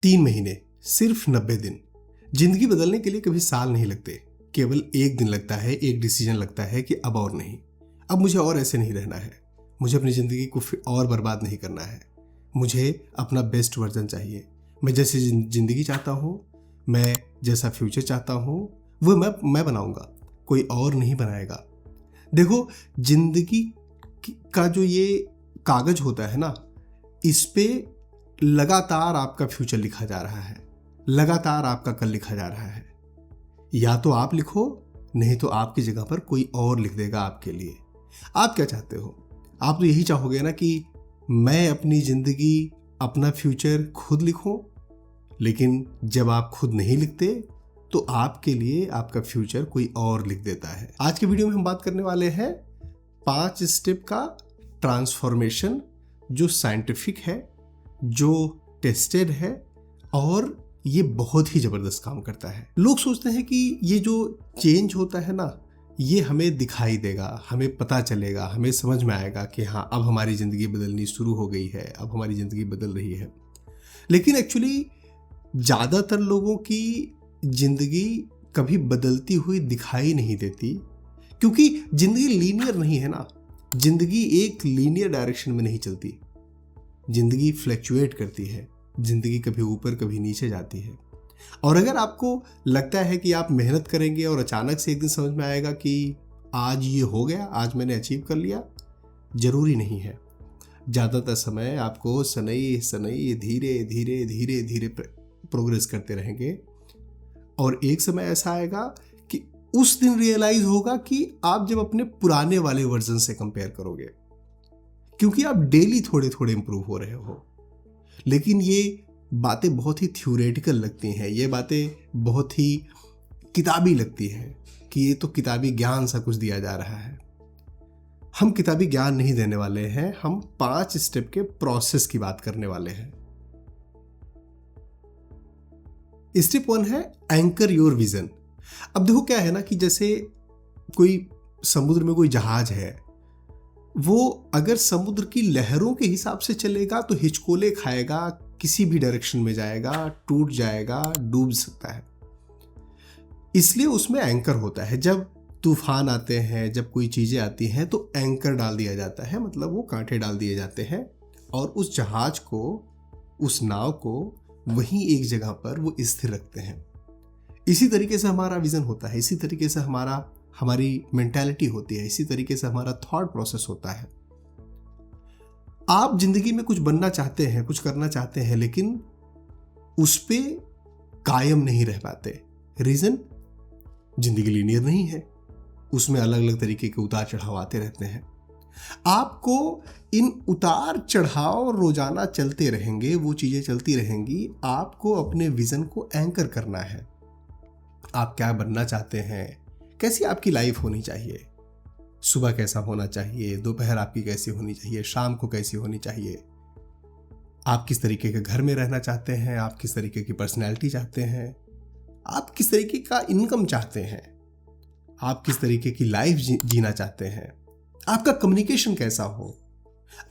3 महीने, सिर्फ 90 दिन। जिंदगी बदलने के लिए कभी साल नहीं लगते, केवल एक दिन लगता है, एक डिसीजन लगता है कि अब और नहीं, अब मुझे और ऐसे नहीं रहना है, मुझे अपनी ज़िंदगी को और बर्बाद नहीं करना है, मुझे अपना बेस्ट वर्जन चाहिए। मैं जैसी ज़िंदगी चाहता हूँ, मैं जैसा फ्यूचर चाहता हूँ, वो मैं बनाऊँगा, कोई और नहीं बनाएगा। देखो, ज़िंदगी का जो ये कागज़ होता है ना, इस पे लगातार आपका फ्यूचर लिखा जा रहा है, लगातार आपका कल लिखा जा रहा है। या तो आप लिखो, नहीं तो आपकी जगह पर कोई और लिख देगा आपके लिए। आप क्या चाहते हो? आप तो यही चाहोगे ना कि मैं अपनी ज़िंदगी, अपना फ्यूचर खुद लिखूं। लेकिन जब आप खुद नहीं लिखते तो आपके लिए आपका फ्यूचर कोई और लिख देता है। आज के वीडियो में हम बात करने वाले हैं 5 स्टेप का ट्रांसफॉर्मेशन, जो साइंटिफिक है, जो टेस्टेड है और ये बहुत ही ज़बरदस्त काम करता है। लोग सोचते हैं कि ये जो चेंज होता है ना, ये हमें दिखाई देगा, हमें पता चलेगा, हमें समझ में आएगा कि हाँ, अब हमारी ज़िंदगी बदलनी शुरू हो गई है, अब हमारी ज़िंदगी बदल रही है। लेकिन एक्चुअली ज़्यादातर लोगों की ज़िंदगी कभी बदलती हुई दिखाई नहीं देती, क्योंकि ज़िंदगी लीनियर नहीं है ना। ज़िंदगी एक लीनियर डायरेक्शन में नहीं चलती, ज़िंदगी फ्लैक्चुएट करती है, ज़िंदगी कभी ऊपर कभी नीचे जाती है। और अगर आपको लगता है कि आप मेहनत करेंगे और अचानक से एक दिन समझ में आएगा कि आज ये हो गया, आज मैंने अचीव कर लिया, ज़रूरी नहीं है। ज़्यादातर समय आपको सनई सनई धीरे धीरे धीरे धीरे प्रोग्रेस करते रहेंगे और एक समय ऐसा आएगा कि उस दिन रियलाइज होगा कि आप जब अपने पुराने वाले वर्जन से कंपेयर करोगे, क्योंकि आप डेली थोड़े थोड़े इंप्रूव हो रहे हो। लेकिन ये बातें बहुत ही थ्योरेटिकल लगती हैं, ये बातें बहुत ही किताबी लगती हैं कि ये तो किताबी ज्ञान सा कुछ दिया जा रहा है। हम किताबी ज्ञान नहीं देने वाले हैं, हम 5 स्टेप के प्रोसेस की बात करने वाले हैं। स्टेप 1 है एंकर योर विजन। अब देखो क्या है ना कि जैसे कोई समुद्र में कोई जहाज है, वो अगर समुद्र की लहरों के हिसाब से चलेगा तो हिचकोले खाएगा, किसी भी डायरेक्शन में जाएगा, टूट जाएगा, डूब सकता है। इसलिए उसमें एंकर होता है। जब तूफान आते हैं, जब कोई चीज़ें आती हैं तो एंकर डाल दिया जाता है, मतलब वो कांटे डाल दिए जाते हैं और उस जहाज को, उस नाव को वहीं एक जगह पर वो स्थिर रखते हैं। इसी तरीके से हमारा विजन होता है, इसी तरीके से हमारी मेंटालिटी होती है, इसी तरीके से हमारा थॉट प्रोसेस होता है। आप जिंदगी में कुछ बनना चाहते हैं, कुछ करना चाहते हैं, लेकिन उस पे कायम नहीं रह पाते। रीजन, जिंदगी लीनियर नहीं है, उसमें अलग अलग तरीके के उतार चढ़ाव आते रहते हैं। आपको इन उतार चढ़ाव रोजाना चलते रहेंगे, वो चीजें चलती रहेंगी। आपको अपने विजन को एंकर करना है। आप क्या बनना चाहते हैं, कैसी आपकी लाइफ होनी चाहिए, सुबह कैसा होना चाहिए, दोपहर आपकी कैसी होनी चाहिए, शाम को कैसी होनी चाहिए, आप किस तरीके के घर में रहना चाहते हैं, आप किस तरीके की पर्सनैलिटी चाहते हैं, आप किस तरीके का इनकम चाहते हैं, आप किस तरीके की लाइफ जीना चाहते हैं, आपका कम्युनिकेशन कैसा हो,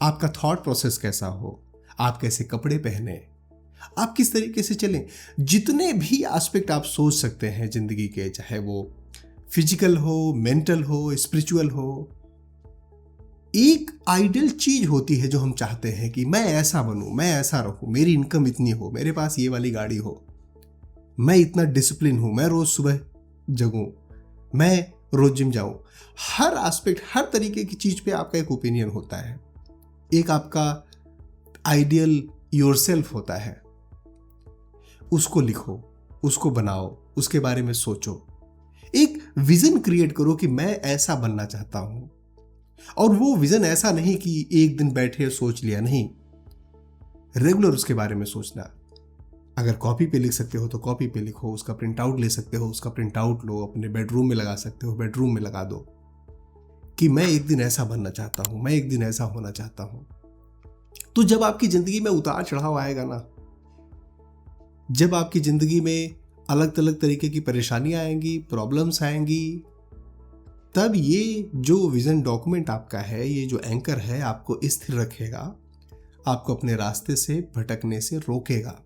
आपका थॉट प्रोसेस कैसा हो, आप कैसे कपड़े पहने, आप किस तरीके से चलें। जितने भी एस्पेक्ट आप सोच सकते हैं जिंदगी के, चाहे वो फिजिकल हो, मेंटल हो, स्पिरिचुअल हो, एक आइडियल चीज होती है जो हम चाहते हैं कि मैं ऐसा बनूं, मैं ऐसा रहूं, मेरी इनकम इतनी हो, मेरे पास ये वाली गाड़ी हो, मैं इतना डिसिप्लिन हूं, मैं रोज सुबह जगूं, मैं रोज जिम जाऊं। हर एस्पेक्ट, हर तरीके की चीज पे आपका एक ओपिनियन होता है, एक आपका आइडियल योरसेल्फ होता है। उसको लिखो, उसको बनाओ, उसके बारे में सोचो, एक विजन क्रिएट करो कि मैं ऐसा बनना चाहता हूं। और वो विजन ऐसा नहीं कि एक दिन बैठे सोच लिया, नहीं, रेगुलर उसके बारे में सोचना। अगर कॉपी पे लिख सकते हो तो कॉपी पे लिखो, उसका प्रिंट आउट ले सकते हो, उसका प्रिंट आउट लो, अपने बेडरूम में लगा सकते हो, बेडरूम में लगा दो कि मैं एक दिन ऐसा बनना चाहता हूं, मैं एक दिन ऐसा होना चाहता हूं। तो जब आपकी जिंदगी में उतार चढ़ाव आएगा ना, जब आपकी जिंदगी में अलग अलग तरीके की परेशानियां आएंगी, प्रॉब्लम्स आएंगी, तब ये जो विजन डॉक्यूमेंट आपका है, ये जो एंकर है, आपको स्थिर रखेगा, आपको अपने रास्ते से भटकने से रोकेगा।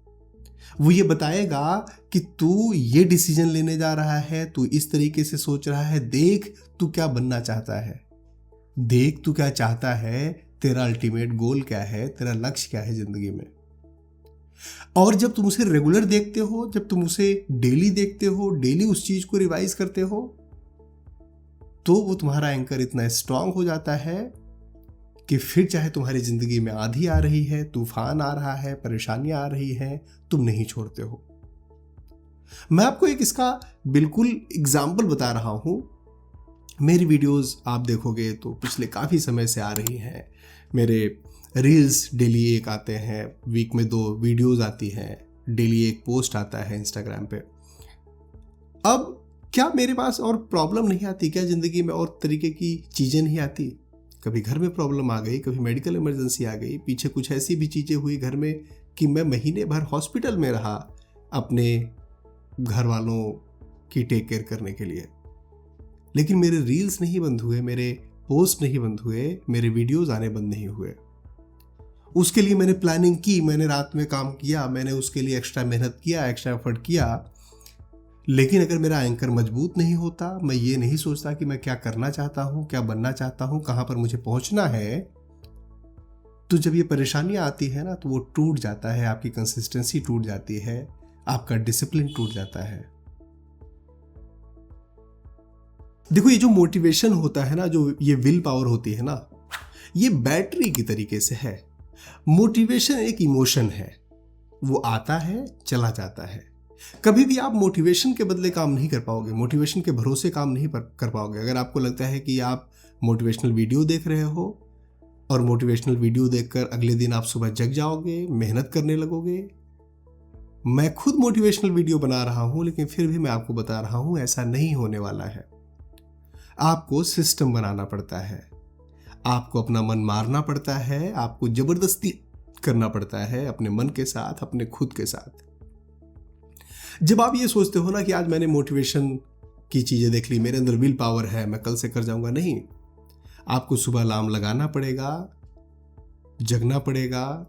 वो ये बताएगा कि तू ये डिसीजन लेने जा रहा है, तू इस तरीके से सोच रहा है, देख तू क्या बनना चाहता है, देख तू क्या चाहता है, तेरा अल्टीमेट गोल क्या है, तेरा लक्ष्य क्या है जिंदगी में। और जब तुम उसे रेगुलर देखते हो, जब तुम उसे डेली देखते हो, डेली उस चीज को रिवाइज करते हो, तो वो तुम्हारा एंकर इतना स्ट्रांग हो जाता है कि फिर चाहे तुम्हारी जिंदगी में आंधी आ रही है, तूफान आ रहा है, परेशानियां आ रही हैं, तुम नहीं छोड़ते हो। मैं आपको एक इसका बिल्कुल एग्जाम्पल बता रहा हूं। मेरी वीडियोस आप देखोगे तो पिछले काफ़ी समय से आ रही हैं। मेरे रील्स डेली एक आते हैं, वीक में 2 वीडियोस आती हैं, डेली एक पोस्ट आता है इंस्टाग्राम पे। अब क्या मेरे पास और प्रॉब्लम नहीं आती क्या ज़िंदगी में, और तरीके की चीज़ें नहीं आती? कभी घर में प्रॉब्लम आ गई, कभी मेडिकल इमरजेंसी आ गई, पीछे कुछ ऐसी भी चीज़ें हुई घर में कि मैं महीने भर हॉस्पिटल में रहा अपने घर वालों की टेक केयर करने के लिए। लेकिन मेरे रील्स नहीं बंद हुए, मेरे पोस्ट नहीं बंद हुए, मेरे वीडियोस आने बंद नहीं हुए। उसके लिए मैंने प्लानिंग की, मैंने रात में काम किया, मैंने उसके लिए एक्स्ट्रा मेहनत किया, एक्स्ट्रा एफर्ट किया। लेकिन अगर मेरा एंकर मजबूत नहीं होता, मैं ये नहीं सोचता कि मैं क्या करना चाहता हूँ, क्या बनना चाहता हूँ, कहाँ पर मुझे पहुँचना है, तो जब ये परेशानियाँ आती है ना, तो वो टूट जाता है, आपकी कंसिस्टेंसी टूट जाती है, आपका डिसिप्लिन टूट जाता है। देखो, ये जो मोटिवेशन होता है ना, जो ये विल पावर होती है ना, ये बैटरी की तरीके से है। मोटिवेशन एक इमोशन है, वो आता है, चला जाता है। कभी भी आप मोटिवेशन के बदले काम नहीं कर पाओगे, मोटिवेशन के भरोसे काम नहीं कर पाओगे। अगर आपको लगता है कि आप मोटिवेशनल वीडियो देख रहे हो और मोटिवेशनल वीडियो देखकर अगले दिन आप सुबह जग जाओगे, मेहनत करने लगोगे। मैं खुद मोटिवेशनल वीडियो बना रहा हूं, लेकिन फिर भी मैं आपको बता रहा हूं ऐसा नहीं होने वाला है। आपको सिस्टम बनाना पड़ता है, आपको अपना मन मारना पड़ता है, आपको जबरदस्ती करना पड़ता है अपने मन के साथ, अपने खुद के साथ। जब आप ये सोचते हो ना कि आज मैंने मोटिवेशन की चीज़ें देख ली, मेरे अंदर विल पावर है, मैं कल से कर जाऊंगा, नहीं। आपको सुबह अलार्म लगाना पड़ेगा, जगना पड़ेगा,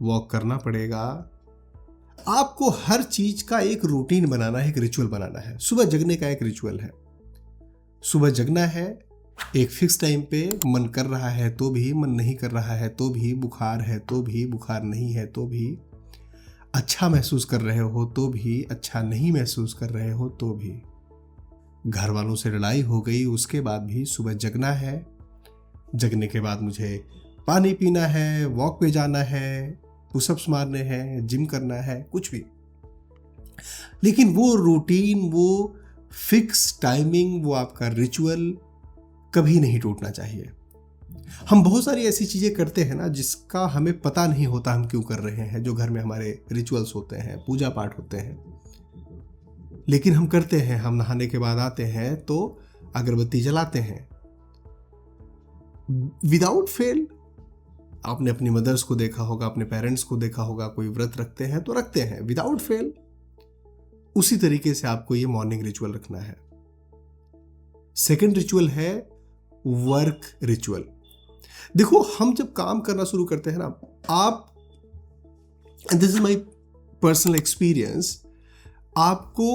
वॉक करना पड़ेगा। आपको हर चीज का एक रूटीन बनाना है, एक रिचुअल बनाना है। सुबह जगने का एक रिचुअल है, सुबह जगना है एक फिक्स टाइम पे। मन कर रहा है तो भी, मन नहीं कर रहा है तो भी, बुखार है तो भी, बुखार नहीं है तो भी, अच्छा महसूस कर रहे हो तो भी, अच्छा नहीं महसूस कर रहे हो तो भी, घर वालों से लड़ाई हो गई उसके बाद भी सुबह जगना है। जगने के बाद मुझे पानी पीना है, वॉक पे जाना है, पुशअप्स मारने हैं, जिम करना है, कुछ भी। लेकिन वो रूटीन, वो फिक्स टाइमिंग, वो आपका रिचुअल कभी नहीं टूटना चाहिए। हम बहुत सारी ऐसी चीज़ें करते हैं ना जिसका हमें पता नहीं होता हम क्यों कर रहे हैं। जो घर में हमारे रिचुअल्स होते हैं, पूजा पाठ होते हैं, लेकिन हम करते हैं। हम नहाने के बाद आते हैं तो अगरबत्ती जलाते हैं विदाउट फेल। आपने अपनी मदर्स को देखा होगा, अपने पेरेंट्स को देखा होगा, कोई व्रत रखते हैं तो रखते हैं विदाउट फेल। उसी तरीके से आपको ये मॉर्निंग रिचुअल रखना है। सेकंड रिचुअल है वर्क रिचुअल। देखो, हम जब काम करना शुरू करते हैं ना, आप, this is my personal experience, आपको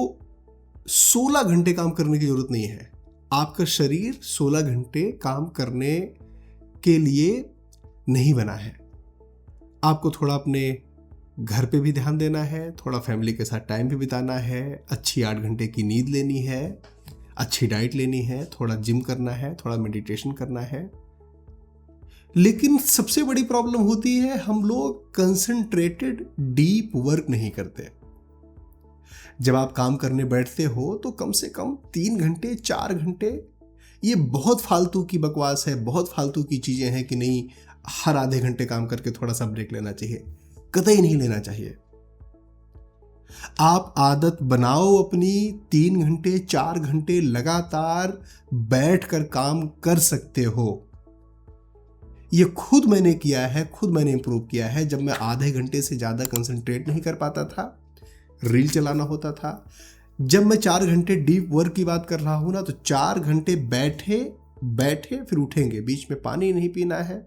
16 घंटे काम करने की जरूरत नहीं है। आपका शरीर 16 घंटे काम करने के लिए नहीं बना है। आपको थोड़ा अपने घर पे भी ध्यान देना है, थोड़ा फैमिली के साथ टाइम भी बिताना है, अच्छी 8 घंटे की नींद लेनी है, अच्छी डाइट लेनी है, थोड़ा जिम करना है, थोड़ा मेडिटेशन करना है। लेकिन सबसे बड़ी प्रॉब्लम होती है, हम लोग कंसंट्रेटेड डीप वर्क नहीं करते। जब आप काम करने बैठते हो तो कम से कम 3 घंटे 4 घंटे, ये बहुत फालतू की बकवास है, बहुत फालतू की चीजें हैं कि नहीं हर आधे घंटे काम करके थोड़ा सा ब्रेक लेना चाहिए। कतई नहीं लेना चाहिए। आप आदत बनाओ अपनी, 3 घंटे 4 घंटे लगातार बैठकर काम कर सकते हो। ये खुद मैंने किया है, खुद मैंने इंप्रूव किया है। जब मैं आधे घंटे से ज्यादा कंसंट्रेट नहीं कर पाता था, रील चलाना होता था। जब मैं 4 घंटे डीप वर्क की बात कर रहा हूं ना, तो 4 घंटे बैठे बैठे फिर उठेंगे, बीच में पानी नहीं पीना है,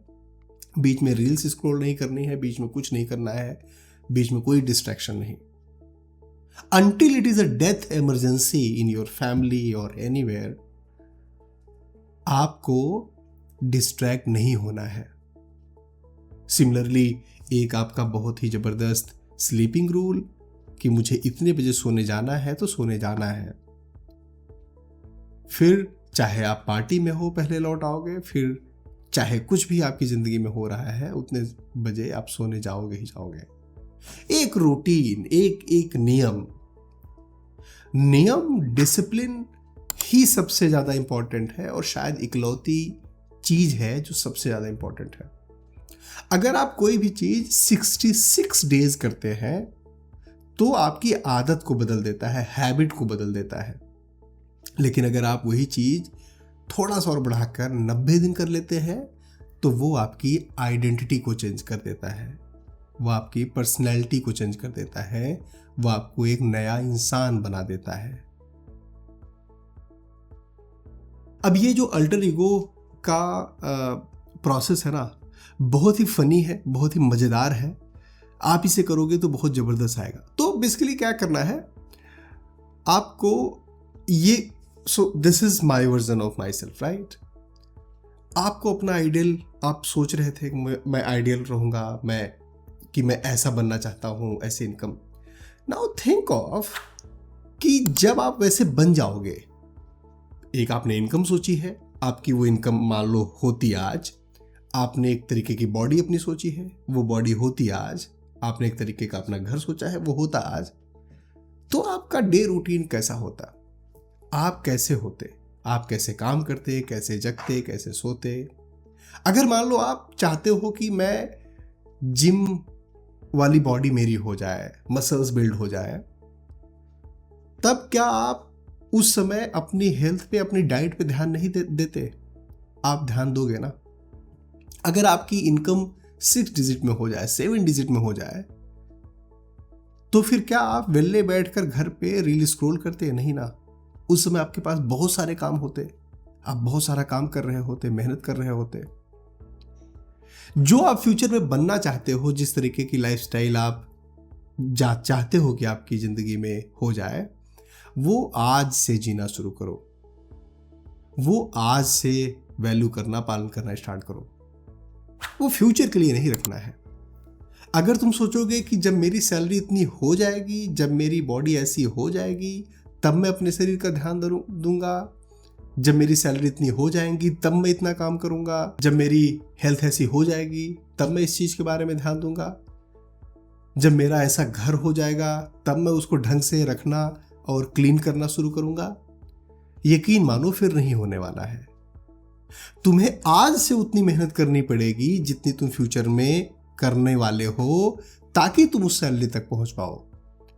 बीच में रील्स स्क्रॉल नहीं करनी है, बीच में कुछ नहीं करना है, बीच में कोई डिस्ट्रैक्शन नहीं। Until it is a death emergency in your family or anywhere, आपको डिस्ट्रैक्ट नहीं होना है। सिमिलरली एक आपका बहुत ही जबरदस्त स्लीपिंग रूल कि मुझे इतने बजे सोने जाना है तो सोने जाना है। फिर चाहे आप पार्टी में हो पहले लौट आओगे, फिर चाहे कुछ भी आपकी जिंदगी में हो रहा है उतने बजे आप सोने जाओगे ही जाओगे। एक रूटीन, एक नियम डिसिप्लिन ही सबसे ज्यादा इंपॉर्टेंट है और शायद इकलौती चीज है जो सबसे ज्यादा इंपॉर्टेंट है। अगर आप कोई भी चीज 66 डेज करते हैं तो आपकी आदत को बदल देता है, हैबिट को बदल देता है। लेकिन अगर आप वही चीज थोड़ा सा और बढ़ाकर 90 दिन कर लेते हैं तो वो आपकी आइडेंटिटी को चेंज कर देता है, वो आपकी पर्सनैलिटी को चेंज कर देता है, वो आपको एक नया इंसान बना देता है। अब ये जो अल्टर ईगो का प्रोसेस है ना, बहुत ही फनी है, बहुत ही मजेदार है। आप इसे करोगे तो बहुत जबरदस्त आएगा। तो बेसिकली क्या करना है आपको, ये this is my version of my self, right. आपको अपना आइडियल, आप सोच रहे थे कि मैं आइडियल रहूंगा, मैं ऐसा बनना चाहता हूं, ऐसे इनकम। नाउ थिंक ऑफ कि जब आप वैसे बन जाओगे, एक आपने इनकम सोची है, आपकी वो इनकम मान लो होती आज, आपने एक तरीके की बॉडी अपनी सोची है, वो बॉडी होती आज, आपने एक तरीके का अपना घर सोचा है, वो होता आज। तो आपका डे रूटीन कैसा होता, आप कैसे होते, आप कैसे काम करते, कैसे जगते, कैसे सोते। अगर मान लो आप चाहते हो कि मैं जिम वाली बॉडी मेरी हो जाए, मसल्स बिल्ड हो जाए, तब क्या आप उस समय अपनी हेल्थ पे, अपनी डाइट पे ध्यान नहीं देते? आप ध्यान दोगे ना। अगर आपकी इनकम 6 डिजिट में हो जाए, 7 डिजिट में हो जाए, तो फिर क्या आप वेले बैठकर घर पे रील स्क्रॉल करते? नहीं ना। उस समय आपके पास बहुत सारे काम होते, आप बहुत सारा काम कर रहे होते, मेहनत कर रहे होते। जो आप फ्यूचर में बनना चाहते हो, जिस तरीके की लाइफस्टाइल आप चाहते हो कि आपकी जिंदगी में हो जाए, वो आज से जीना शुरू करो, वो आज से वैल्यू करना, पालन करना स्टार्ट करो। वो फ्यूचर के लिए नहीं रखना है। अगर तुम सोचोगे कि जब मेरी सैलरी इतनी हो जाएगी, जब मेरी बॉडी ऐसी हो जाएगी, तब मैं अपने शरीर का ध्यान दूंगा, जब मेरी सैलरी इतनी हो जाएगी तब मैं इतना काम करूंगा, जब मेरी हेल्थ ऐसी हो जाएगी तब मैं इस चीज के बारे में ध्यान दूंगा, जब मेरा ऐसा घर हो जाएगा तब मैं उसको ढंग से रखना और क्लीन करना शुरू करूंगा, यकीन मानो फिर नहीं होने वाला है। तुम्हें आज से उतनी मेहनत करनी पड़ेगी जितनी तुम फ्यूचर में करने वाले हो, ताकि तुम उस सैलरी तक पहुंच पाओ।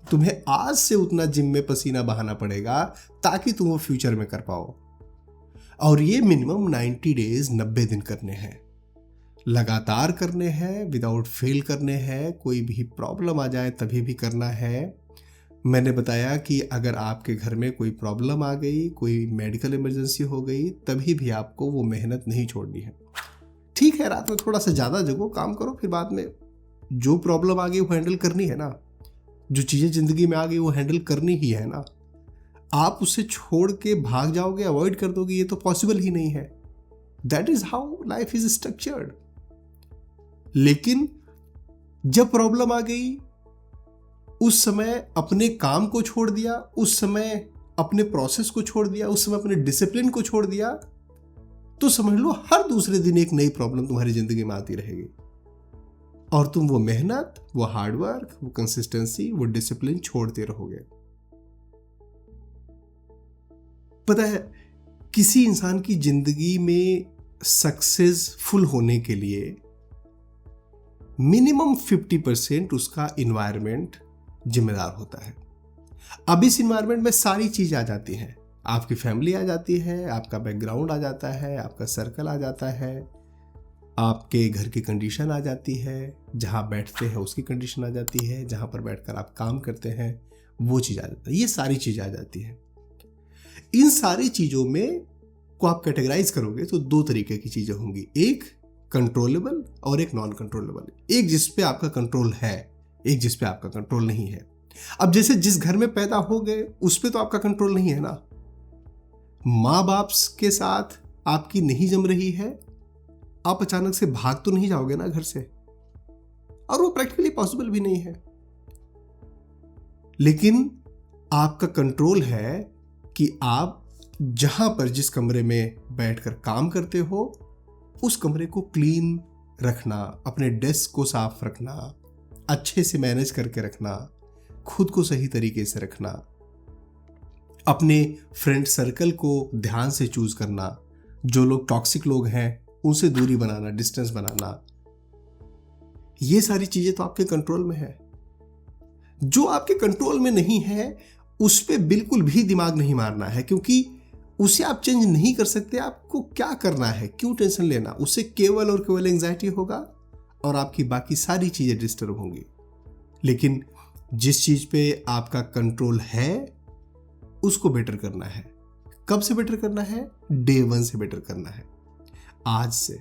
तुम्हें आज से उतना जिम में पसीना बहाना पड़ेगा ताकि तुम वो फ्यूचर में कर पाओ। और ये मिनिमम 90 डेज, 90 दिन करने हैं, लगातार करने हैं, विदाउट फेल करने हैं। कोई भी प्रॉब्लम आ जाए तभी भी करना है। मैंने बताया कि अगर आपके घर में कोई प्रॉब्लम आ गई, कोई मेडिकल इमरजेंसी हो गई, तभी भी आपको वो मेहनत नहीं छोड़नी है। ठीक है, रात में थोड़ा सा ज़्यादा जगो, काम करो, फिर बाद में जो प्रॉब्लम आ गई वो हैंडल करनी है ना। जो चीज़ें ज़िंदगी में आ गई वो हैंडल करनी ही है ना। आप उसे छोड़ के भाग जाओगे, अवॉइड कर दोगे, ये तो पॉसिबल ही नहीं है। That is how life is structured. लेकिन जब प्रॉब्लम आ गई, उस समय अपने काम को छोड़ दिया, उस समय अपने प्रोसेस को छोड़ दिया, उस समय अपने डिसिप्लिन को छोड़ दिया, तो समझ लो हर दूसरे दिन एक नई प्रॉब्लम तुम्हारी जिंदगी में आती रहेगी। और तुम वो मेहनत, वो हार्डवर्क, वो कंसिस्टेंसी, वो डिसिप्लिन छोड़ते रहोगे। पता है, किसी इंसान की जिंदगी में सक्सेसफुल होने के लिए मिनिमम 50% उसका इन्वायरमेंट जिम्मेदार होता है। अब इस इन्वायरमेंट में सारी चीज आ जाती हैं। आपकी फैमिली आ जाती है, आपका बैकग्राउंड आ जाता है, आपका सर्कल आ जाता है, आपके घर की कंडीशन आ जाती है, जहाँ बैठते हैं उसकी कंडीशन आ जाती है, जहाँ पर बैठकर आप काम करते हैं वो चीज़ आ जाती है। ये सारी चीज़ आ जाती है। इन सारी चीज़ों में को आप कैटेगराइज करोगे तो 2 तरीके की चीज़ें होंगी, एक कंट्रोलेबल और एक नॉन कंट्रोलेबल। एक जिस पे आपका कंट्रोल है, एक जिस पे आपका कंट्रोल नहीं है। अब जैसे जिस घर में पैदा हो गए उस पर तो आपका कंट्रोल नहीं है ना। माँ बाप के साथ आपकी नहीं जम रही है, आप अचानक से भाग तो नहीं जाओगे ना घर से, और वो प्रैक्टिकली पॉसिबल भी नहीं है। लेकिन आपका कंट्रोल है कि आप जहां पर जिस कमरे में बैठकर काम करते हो उस कमरे को क्लीन रखना, अपने डेस्क को साफ रखना, अच्छे से मैनेज करके रखना, खुद को सही तरीके से रखना, अपने फ्रेंड सर्कल को ध्यान से चूज करना, जो लोग टॉक्सिक लोग हैं उनसे दूरी बनाना, डिस्टेंस बनाना। ये सारी चीजें तो आपके कंट्रोल में है। जो आपके कंट्रोल में नहीं है उस पर बिल्कुल भी दिमाग नहीं मारना है, क्योंकि उसे आप चेंज नहीं कर सकते। आपको क्या करना है, क्यों टेंशन लेना, उससे केवल और केवल एंजाइटी होगा और आपकी बाकी सारी चीजें डिस्टर्ब होंगी। लेकिन जिस चीज पे आपका कंट्रोल है उसको बेटर करना है। कब से बेटर करना है? डे 1 से बेटर करना है, आज से।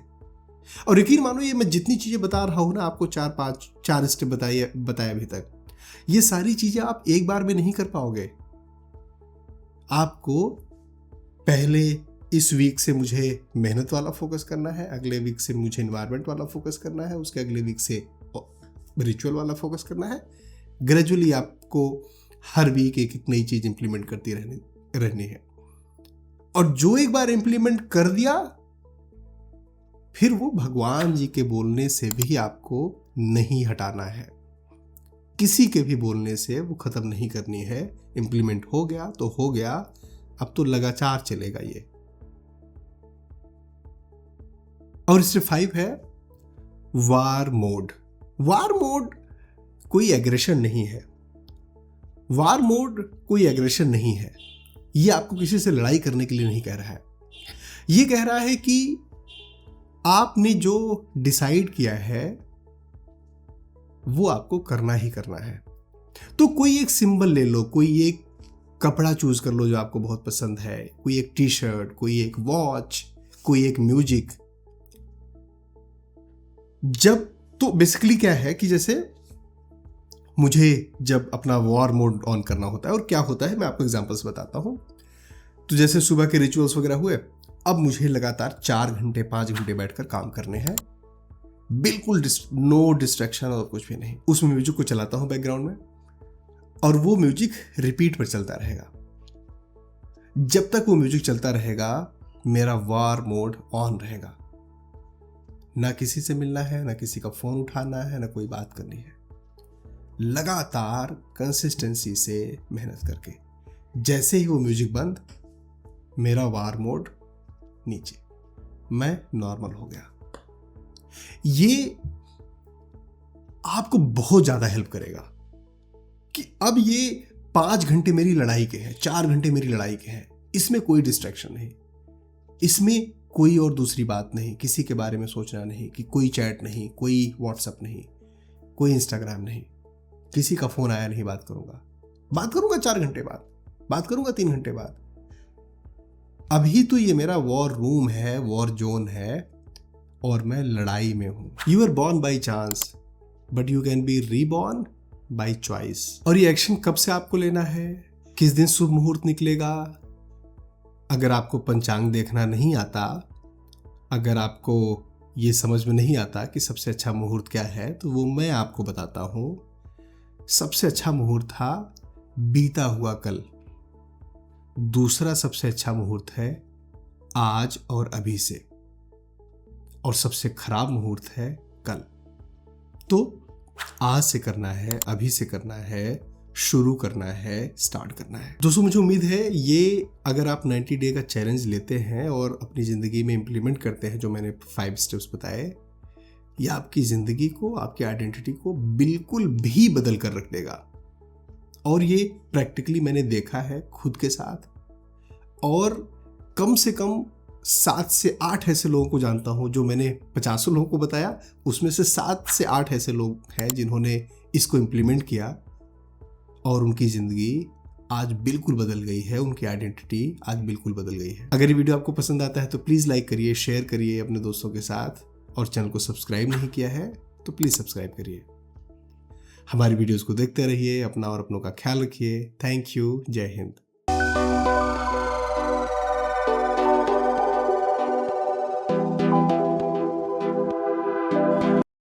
और यकीन मानो, ये मैं जितनी चीजें बता रहा हूं ना आपको, 4 स्टेप बताए अभी तक, ये सारी चीजें आप एक बार में नहीं कर पाओगे। आपको पहले इस वीक से मुझे मेहनत वाला फोकस करना है, अगले वीक से मुझे एनवायरनमेंट वाला फोकस करना है, उसके अगले वीक से रिचुअल वाला फोकस करना है। ग्रेजुअली आपको हर वीक एक नई चीज इंप्लीमेंट करती रहनी है। और जो एक बार इंप्लीमेंट कर दिया, फिर वो भगवान जी के बोलने से भी आपको नहीं हटाना है, किसी के भी बोलने से वो खत्म नहीं करनी है। इंप्लीमेंट हो गया तो हो गया, अब तो लगातार चलेगा ये। और स्टेप 5 है वार मोड। वार मोड कोई एग्रेशन नहीं है। वार मोड कोई एग्रेशन नहीं है। ये आपको किसी से लड़ाई करने के लिए नहीं कह रहा है। ये कह रहा है कि आपने जो डिसाइड किया है वो आपको करना ही करना है। तो कोई एक सिंबल ले लो, कोई एक कपड़ा चूज कर लो जो आपको बहुत पसंद है, कोई एक टी शर्ट, कोई एक वॉच, कोई एक म्यूजिक। जब तो बेसिकली क्या है कि जैसे मुझे जब अपना वॉर मोड ऑन करना होता है, और क्या होता है मैं आपको एग्जांपल्स बताता हूं। तो जैसे सुबह के रिचुअल्स वगैरह हुए, अब मुझे लगातार 4 घंटे 5 घंटे बैठकर काम करने हैं, बिल्कुल नो डिस्ट्रैक्शन और कुछ भी नहीं। उस म्यूजिक को चलाता हूं बैकग्राउंड में, और वो म्यूजिक रिपीट पर चलता रहेगा। जब तक वो म्यूजिक चलता रहेगा मेरा वार मोड ऑन रहेगा। ना किसी से मिलना है, ना किसी का फोन उठाना है, ना कोई बात करनी है। लगातार कंसिस्टेंसी से मेहनत करके, जैसे ही वो म्यूजिक बंद, मेरा वार मोड नीचे, मैं नॉर्मल हो गया। ये आपको बहुत ज्यादा हेल्प करेगा कि अब ये 5 घंटे मेरी लड़ाई के हैं, 4 घंटे मेरी लड़ाई के हैं, इसमें कोई डिस्ट्रैक्शन नहीं, इसमें कोई और दूसरी बात नहीं, किसी के बारे में सोचना नहीं, कि कोई चैट नहीं, कोई व्हाट्सएप नहीं, कोई इंस्टाग्राम नहीं, किसी का फोन आया नहीं, बात करूंगा 4 घंटे बाद, बात करूंगा 3 घंटे बाद। अभी तो ये मेरा वॉर रूम है, वॉर जोन है, और मैं लड़ाई में हूं। You are born by chance but you can be reborn by choice. और ये एक्शन कब से आपको लेना है, किस दिन शुभ मुहूर्त निकलेगा। अगर आपको पंचांग देखना नहीं आता, अगर आपको ये समझ में नहीं आता कि सबसे अच्छा मुहूर्त क्या है, तो वो मैं आपको बताता हूं। सबसे अच्छा मुहूर्त था बीता हुआ कल। दूसरा सबसे अच्छा मुहूर्त है आज और अभी से, और सबसे खराब मुहूर्त है कल। तो आज से करना है, अभी से करना है, शुरू करना है, स्टार्ट करना है। दोस्तों मुझे उम्मीद है ये अगर आप 90 डे का चैलेंज लेते हैं और अपनी ज़िंदगी में इम्प्लीमेंट करते हैं, जो मैंने 5 स्टेप्स बताए, ये आपकी ज़िंदगी को, आपकी आइडेंटिटी को बिल्कुल भी बदल कर रख देगा। और ये प्रैक्टिकली मैंने देखा है खुद के साथ, और कम से कम 7 से 8 ऐसे लोगों को जानता हूं। जो मैंने 50 लोगों को बताया, उसमें से 7 से 8 ऐसे लोग हैं जिन्होंने इसको इम्प्लीमेंट किया और उनकी ज़िंदगी आज बिल्कुल बदल गई है, उनकी आइडेंटिटी आज बिल्कुल बदल गई है। अगर ये वीडियो आपको पसंद आता है तो प्लीज़ लाइक करिए, शेयर करिए अपने दोस्तों के साथ, और चैनल को सब्सक्राइब नहीं किया है तो प्लीज़ सब्सक्राइब करिए। हमारी वीडियोस को देखते रहिए, अपना और अपनों का ख्याल रखिए। Thank you. जय हिंद।